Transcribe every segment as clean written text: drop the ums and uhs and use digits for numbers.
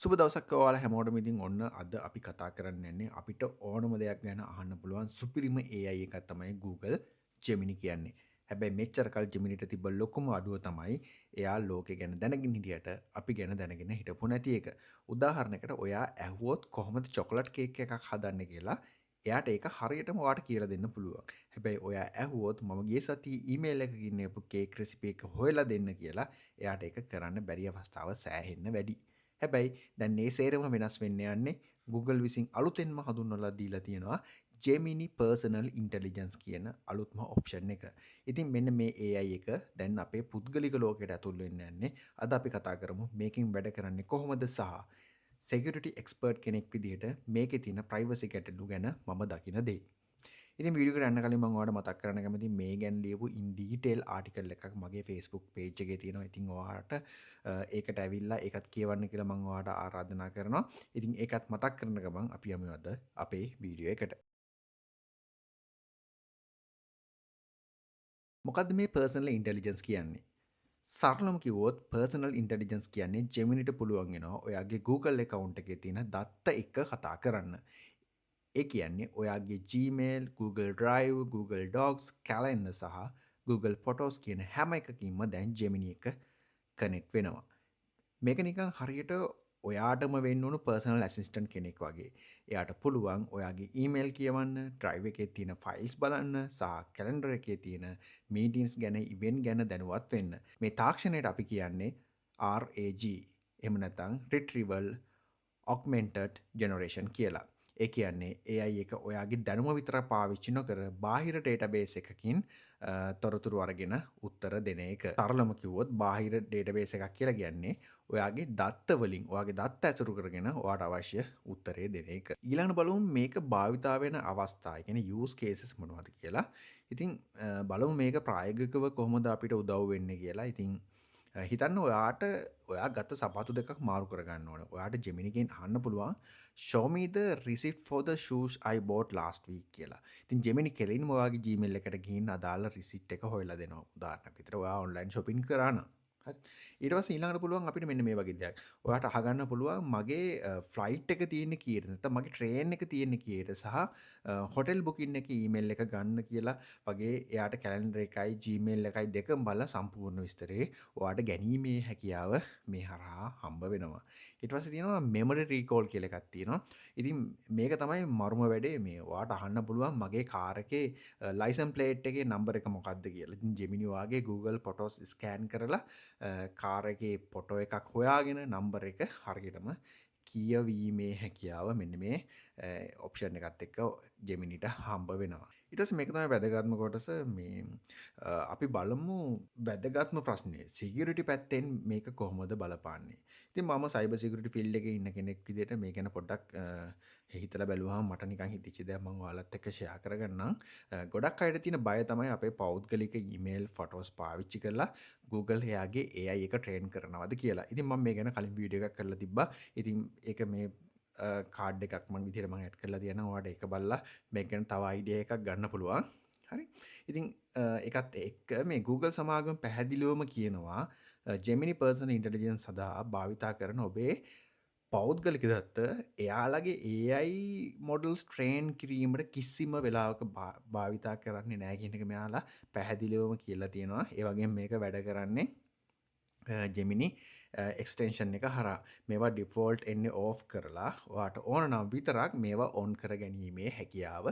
සුබ දවසක් ඔයාලා හැමෝටම ඉතින් ඔන්න අද අපි කතා කරන්න යන්නේ අපිට ඕනම දෙයක් ගැන අහන්න පුළුවන් සුපිරිම AI එකක් තමයි Google Gemini කියන්නේ. හැබැයි මෙච්චර කල් Geminiට තිබ්බ ලොකුම අඩුව තමයි එයා ලෝකෙ ගැන දැනගෙන හිටියට අපි ගැන දැනගෙන හිටපු නැති එක. උදාහරණයකට ඔයා ඇහුවොත් කොහොමද චොකලට් කේක් එකක් හදන්නේ කියලා එයාට ඒක හරියටම ඔයාට කියලා දෙන්න පුළුවන්. හැබැයි ඔයා ඇහුවොත් මම ගිය සතියේ ඊමේල් එකකින් එපු කේක් රෙසිපි එක හොයලා දෙන්න කියලා එයාට ඒක කරන්න බැරි අවස්ථාව සෑහෙන්න වැඩි. හැබැයි දැන් මේ සේරම වෙනස් වෙන්න යන්නේ Google විසින් අලුතෙන්ම හඳුන්වලා දීලා තියෙනවා Gemini Personal Intelligence කියන අලුත්ම ඔප්ෂන් එක. ඉතින් මෙන්න මේ AI එක දැන් අපේ පුද්ගලික ලෝකයට ඇතුල් වෙන්න යන්නේ. අද අපි කතා කරමු මේකෙන් වැඩ කරන්නේ කොහොමද සහ security expert කෙනෙක් විදිහට මේකේ තියෙන privacy ගැටලු ගැන මම දකින දේ. ඉතින් වීඩියෝ එකට යන්න කලින් මම ඔයාලට මතක් කරන්න කැමතියි මේ ගැන ලියපු in detail article එකක් මගේ Facebook page එකේ තියෙනවා. ඉතින් ඔයාලට ඒකට ඇවිල්ලා ඒකත් කියවන්න කියලා මම ඔයාලට ආරාධනා කරනවා. ඉතින් ඒකත් මතක් කරන ගමන් අපි යමු අද අපේ වීඩියෝ එකට. මොකද්ද මේ personal intelligence කියන්නේ? සරලම කිව්වොත් personal intelligence කියන්නේ Geminiට පුළුවන් වෙනවා ඔයාගේ Google account එකේ තියෙන දත්ත එක්ක කතා කරන්න. ඒ කියන්නේ ඔයාගේ Gmail, Google Drive, Google Docs, Calendar සහ Google Photos කියන හැම එකකින්ම දැන් Gemini එක කනෙක්ට් වෙනවා. මේක නිකන් හරියට ඔයාටම වෙන්න ඕන පර්සනල් ඇසිස්ටන්ට් කෙනෙක් වගේ. එයාට පුළුවන් ඔයාගේ ඊමේල් කියවන්න, ඩ්‍රයිව් එකේ තියෙන ෆයිල්ස් බලන්න සහ කැලෙන්ඩර් එකේ තියෙන මීටින්ස් ගැන, ඉවෙන්ට් ගැන දැනුවත් වෙන්න. මේ තාක්ෂණයට අපි කියන්නේ RAG. එහෙම නැත්නම් Retrieval Augmented Generation කියලා. ඒ කියන්නේ AI එක ඔයාගේ දැනුම විතරක් පාවිච්චි නොකර බාහිර ඩේටාබේස් එකකින් තොරතුරු අරගෙන උත්තර දෙන එක. සරලම කිව්වොත් බාහිර ඩේටාබේස් එකක් කියලා කියන්නේ ඔයාගේ දත්ත වලින් ඔයාගේ දත්ත ඇසුරු කරගෙන ඔයාට අවශ්‍ය උත්තරේ දෙන එක. ඊළඟට බලමු මේක භාවිතා වෙන අවස්ථා, ඒ කියන්නේ use cases මොනවද කියලා. ඉතින් බලමු මේක ප්‍රායෝගිකව කොහොමද අපිට උදව් වෙන්නේ කියලා. ඉතින් හිතන්න ඔයා ගත්ත සපත්තු දෙකක් මාරු කරගන්න ඕන. ඔයාට Geminiගෙන් අහන්න පුළුවන් show me the receipt for the shoes I bought last week කියලා. ඉතින් Gemini කෙලින්ම ඔයාගේ Gmail එකට ගිහින් අදාළ receipt එක හොයලා දෙනවා. උදාහරණයක් විදිහට ඔයා online shopping කරා නම්. හරි. ඊට පස්සේ ඊළඟට පුළුවන් අපිට මෙන්න මේ වගේ දෙයක්. ඔයාට අහගන්න පුළුවන් මගේ ෆ්ලයිට් එක තියෙන්නේ කීයටද? නැත්නම් මගේ ට්‍රේන් එක තියෙන්නේ කීයටද? සහ හොටෙල් බුකින් එකේ ඊමේල් එක ගන්න කියලා වගේ එයාට කැලෙන්ඩර් එකයි Gmail එකයි දෙකම බලලා සම්පූර්ණ විස්තරේ ඔයාට ගැනීමේ හැකියාව මේ හරහා හම්බ වෙනවා. ඊට පස්සේ තියෙනවා memory recall කියලා එකක් තියෙනවා. ඉතින් මේක තමයි මරුම වැඩේ. මේ ඔයාට අහන්න පුළුවන් මගේ කාර් එකේ license plate එකේ number එක මොකක්ද කියලා. ඉතින් Gemini ඔයාගේ Google Photos scan කරලා කාර් එකේ ෆොටෝ එකක් හොයාගෙන නම්බර් එක හරියටම කියවීමේ හැකියාව මෙන්න මේ ඔප්ෂන් එකත් එක්ක Geminiට හම්බ වෙනවා. ඊට පස්සේ මේක තමයි වැදගත්ම කොටස. මේ අපි බලමු වැදගත්ම ප්‍රශ්නේ සිකියුරිටි පැත්තෙන් මේක කොහොමද බලපාන්නේ. ඉතින් මම සයිබර් සිකියුරිටි ෆීල්ඩ් එකේ ඉන්න කෙනෙක් විදිහට මේ ගැන පොඩ්ඩක් හිතලා බැලුවාම මට නිකන් හිතෙච්ච දේක් මම ඔයාලත් එක්ක ෂෙයා කරගන්නම්. ගොඩක් අයට තියෙන බය තමයි අපේ පෞද්ගලික ඊමේල් ෆොටෝස් පාවිච්චි කරලා Google එයාගේ AI එක ට්‍රේන් කරනවද කියලා. ඉතින් මම මේ ගැන කලින් වීඩියෝ එකක් කරලා තිබ්බා. ඉතින් ඒක මේ කාඩ් එකක් මම විදිහට මම ඇඩ් කරලා තියෙනවා. ඔයාලට ඒක බලලා මේක ගැන තව අයිඩියා එකක් ගන්න පුළුවන්. හරි. ඉතින් ඒකත් එක්ක මේ Google සමාගම පැහැදිලිවම කියනවා Gemini Personal Intelligence සඳහා භාවිතා කරන ඔබේ පෞද්ගලික දත්ත එයාලගේ AI මොඩල්ස් ට්‍රේන් කිරීමට කිසිම වෙලාවක භාවිතා කරන්නේ නැහැ කියන එක මෙයාලා පැහැදිලිවම කියලා තියෙනවා. ඒ වගේම මේක වැඩ කරන්නේ Gemini එක්ස්ටෙන්ෂන් එක හරහා. මේවා ඩිෆෝල්ට් එන්නේ ඕෆ් කරලා ඔයාට ඕන නම් විතරක් මේවා ඔන් කර ගැනීමේ හැකියාව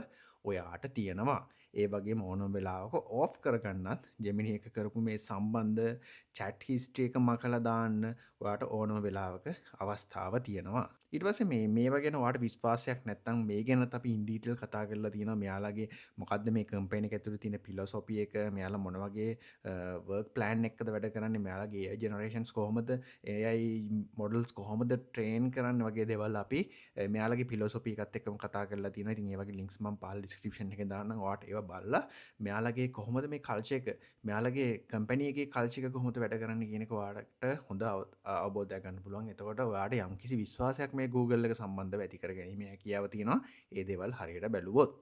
ඔයාට තියෙනවා. ඒ වගේම ඕනම වෙලාවක ඕෆ් කරගන්නත් Gemini එක කරපු මේ සම්බන්ධ chat history එක මකලා දාන්න ඔයාට ඕනම වෙලාවක අවස්ථාව තියෙනවා. ඊට පස්සේ මේවා ගැන ඔයාට විශ්වාසයක් නැත්නම් මේ ගැනත් අපි in detail කතා කරලා තියෙනවා. මෙයාලගේ මොකද්ද මේ කම්පැනි එක ඇතුළේ තියෙන philosophy එක, මෙයාලා මොන වගේ work plan එකකද වැඩ කරන්නේ, මෙයාලගේ AI generations කොහොමද, AI models කොහොමද train කරන්න වගේ දේවල් අපි මෙයාලගේ philosophy එකත් එක්කම කතා කරලා තියෙනවා. ඉතින් ඒ වගේ links මම පහළ description එකේ දාන්නම්. ඔයාට ඒවා බලලා මෙයාලගේ කොහොමද මේ culture එක, මෙයාලගේ කම්පැනි එකේ culture එක කොහොමද වැඩ කරන්නේ කියන එක ඔයාලට හොඳ අවබෝධයක් ගන්න පුළුවන්. එතකොට ඔයාට යම්කිසි විශ්වාසයක් මේ Google එක සම්බන්ධව ඇති කරගැනීමේ හැකියාව තියෙනවා. ඒ දේවල් හරියට බැලුවොත්.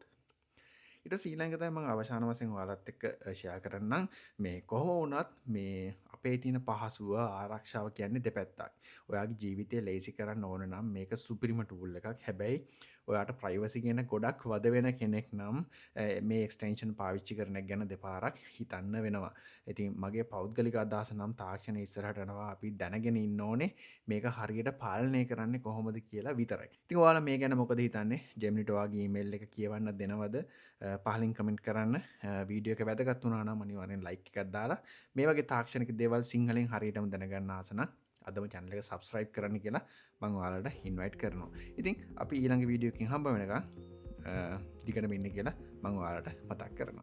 ඊට ඊළඟ තමයි මම අවසාන වශයෙන් ඔයාලත් එක්ක ෂෙයා කරන්නම් මේ කොහොම වුණත් මේ අපේ තියෙන පහසුව ආරක්ෂාව කියන්නේ දෙපැත්තක්. ඔයාගේ ජීවිතය ලේසි කරන්න ඕන නම් මේක සුපිරිම ටූල් එකක්. හැබැයි ඔයාට ප්‍රයිවසි ගැන ගොඩක් වද වෙන කෙනෙක් නම් මේ එක්ස්ටෙන්ෂන් පාවිච්චි කරන එක ගැන දෙපාරක් හිතන්න වෙනවා. ඉතින් මගේ පෞද්ගලික අදහස නම් තාක්ෂණය ඉස්සරහට යනවා අපි දැනගෙන ඉන්න ඕනේ මේක හරියට පාලනය කරන්නේ කොහොමද කියලා විතරයි. ඉතින් ඔයාලා මේ ගැන මොකද හිතන්නේ? ජෙමිනිට ඔයාගේ ඊමේල් එක කියවන්න දෙනවද? පහලින් කමෙන්ට් කරන්න. වීඩියෝ එක වැදගත් වුණා නම් අනිවාර්යෙන් ලයික් එකක් දාලා මේ වගේ තාක්ෂණික දේවල් සිංහලෙන් හරියටම දැනගන්න ආස නම් අදම channel එක subscribe කරන්න කියලා මම ඔයාලට invite කරනවා. ඉතින් අපි ඊළඟ වීඩියෝ එකකින් හම්බ වෙනකන් දිගටම ඉන්න කියලා මම ඔයාලට මතක් කරනවා.